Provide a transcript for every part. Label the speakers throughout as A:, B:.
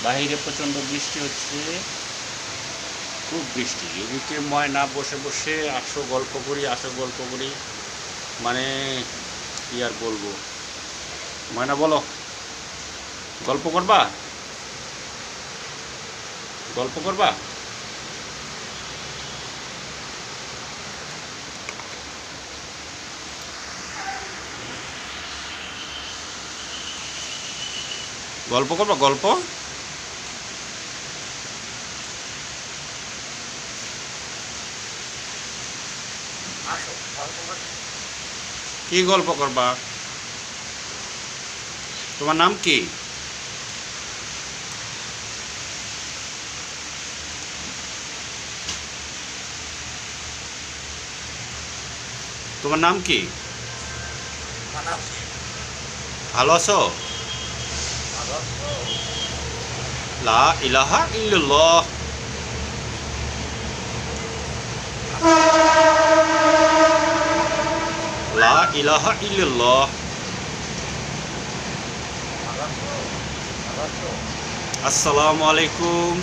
A: বাইরে প্রচণ্ড বৃষ্টি হচ্ছে, খুব বৃষ্টি। এদিকে ময়না বসে বসে আসো গল্প করি, আসো গল্প করি, মানে কি আর বলবো। ময়না বলো, গল্প করবা? গল্প করবা? গল্প করবা? গল্প কি গল্প করবা? তোমার নাম কি? তোমার নাম কি? ভালো আছো? লা ইলাহা ইল্লাল্লাহ। লা ইলাহা ইল্লাল্লাহ। আসসালামু আলাইকুম।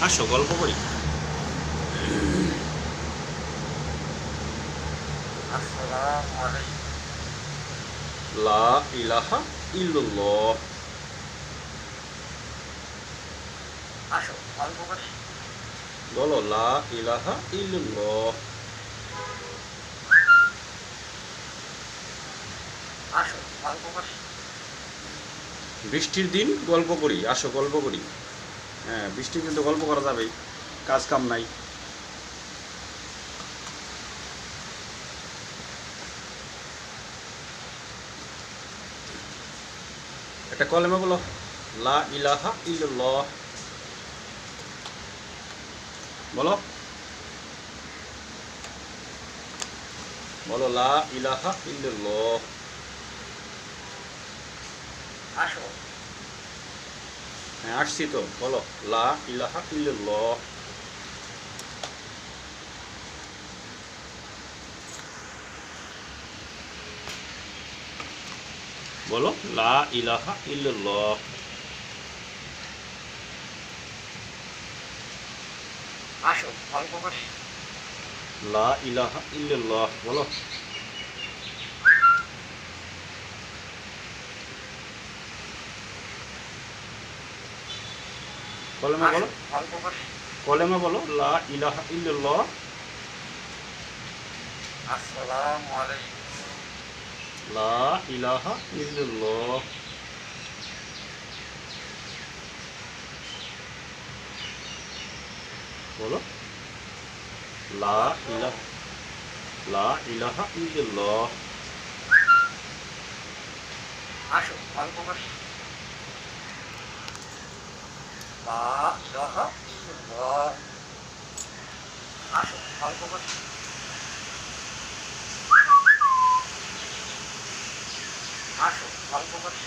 A: আসো গল্প করি। লা ইলাহা ইল্লাল্লাহ। বলো লা ইলাহা ইল্লাল্লাহ। বৃষ্টির দিন গল্প করি, আসো গল্প করি। হ্যাঁ, বৃষ্টির দিন তো গল্প করা যাবেই, কাজ কাম নাই। একটা কলেমা বলো, লা ইলাহা ইল্লাল্লাহ। বলো, বলো লা ইলাহা ইল্লাল্লাহ। হ্যাঁ আসছি তো, বলো লা ইলাহা ইল্লাল্লাহ। বলো লা ইলাহা ইল্লাল্লাহ। লা ইলাহা ইল্লাল্লাহ বলো। কলেমা বলো, কলেমা বলো লা ইলাহা ইল্লাল্লাহ।
B: আসসালামু আলাইকুম।
A: লা ইলাহা ইল্লাল্লাহ। বলো লা ইলাহা, লা ইলাহা ইল্লাল্লাহ।
B: আসো গল্প করি। লা ইলাহা ইল্লাল্লাহ। আসো গল্প করি। আসো গল্প করি।